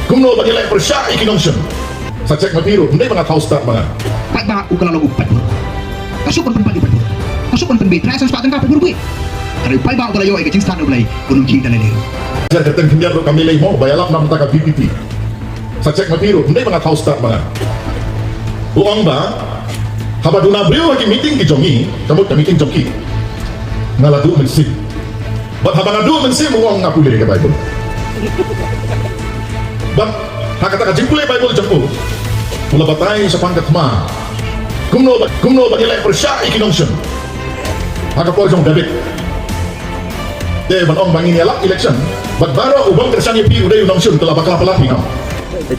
kumno bagilay persya ikinongsun sa check matiru hindi mga kausta mga Pat ba ukala lo upat. Kasukon pen pagi pati. Kasukon pen betra sa spatan ka pagurugui. Tapi pai ba ukala yo ay kacing stan ulay kunung kita lele. sa kateng hindian ro kami lay mo bayalam nam taka BPP sa check matiru hindi mga kausta mga uang ba habaduna brio lagi meeting ki jongi kamot na meeting jongi ngaladu mensin but habang adu mensin uang ngapuli ka Bible but hakata ka jingkule Bible jangko mula batay sa pangkat ma kumno bagilay persya ikinongsun hakapor jong David banong bangin yalak election but baro ubang kersan yepi uday unongsun telah bakal palapi kam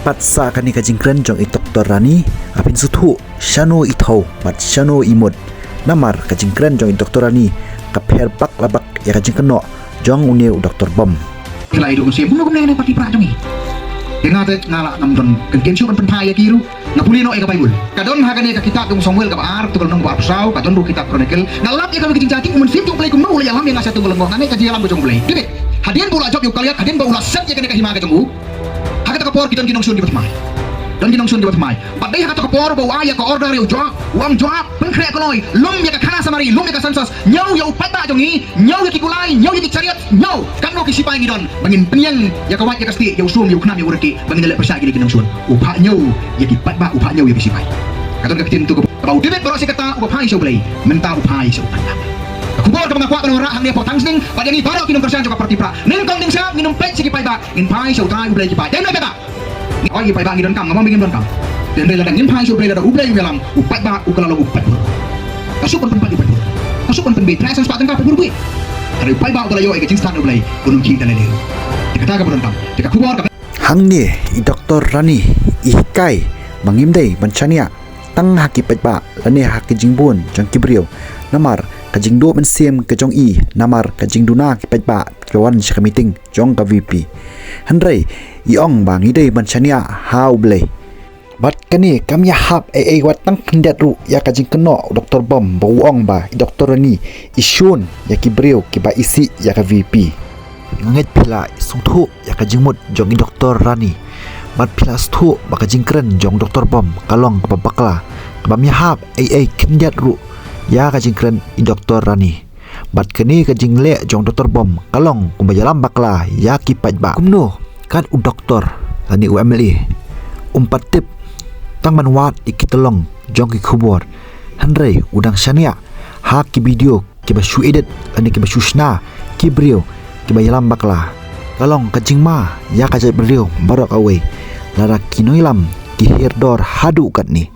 Pat sa kani kajingkran jong Dr. Rani apin suthu shano ithau mat shano imut namar kajingkran jong Dr. Rani kapher pak labak ya kajingkeno jong uneu Dr. Bom Kila itu usia bunuh kumna pati pra jongi. Ngate ngala namdon kenken syukan pentaya kiru ngapulino eka Bible. Kadon hagane ka kitab dong Samuel ka ar tukul nang apsau kadon ru kitab Chronicle ngalap ya kami kicing cacing mun film play kumno ulah alam yang asa tunggu lenggong ngane kaji alam bojong play. Dibet. Hadian bola job yuk kalian hadian bola set ya kene ka himaga jonggu. Hakata kapor kita ginong sun di batmai. Dan ginong sun di batmai. Padai hakata kapor bau aya ka order yo job. Uang job pengkre koloi lom ya ka kana samari lom ya ka sansas. Nyau ya upata jongi, nyau ya kikulai, nyau ya kicariat, nyau kano kisipay ngidon. Bangin penyang ya kawat ya kasti ya usum ya uknam ya ureki bangin lele persa gini ginong sun. Upah nyau ya kipat ba upah nyau ya kisipay. Katon ka kitin tu bau dibet baro si kata upah iso play. Menta upah iso upata. Kubor ka mga kuha ka ng rahang niya po tangsning padyangi baro kinong kersan sa kapartipra ning kong ding siya nginong plate sige pay ba in pay so tayo ublay kipay dahil na beta oy pay ba ngidon kam ngamang bigyan don kam dan dahil ladang in pay so ublay ladang ublay melam upat ba ukala lo upat kasukon pen pagi pati kasukon pen betra sa spatan ka pagurugui ari pay ba ukala yo ay kacing stan ublay kunung kita lele dikataga bodon kam dika kubor ka hangni Dr. Rani ihkai mangimdai bancania tang hakipet ba lani hakijingbun jong kibriyo namar kajing do mensim kajong i namar kajing duna kipet ba kawan sa meeting jong ka VP handrai iong bang idei bancania hauble bat kani kami hap wat tang kandidat ru ya kajing keno Dr. Bom bauong ba Dr. Rani isyun ya kibriyo kiba isi ya ka VP ngit pila sungthu ya kajing mut jong Dr. Rani bat pila sthu ba kajing kren jong Dr. Bom kalong kapabakla kabami hap kandidat ru ya kajing keren Dr. Rani bat kini kajing le jong Dr. Bom kalong kumbajalam bakla ya kipat ba kumno kan u doktor tani UMLE umpat tip tang manwat ikitelong jong ki khubor handrei udang syania ha ki video ki ba shu edit ani ki ba shushna ki brio ki ba yalam bakla kalong kajing ma ya kajai brio barok away lara kinoilam ki hirdor hadu kat ni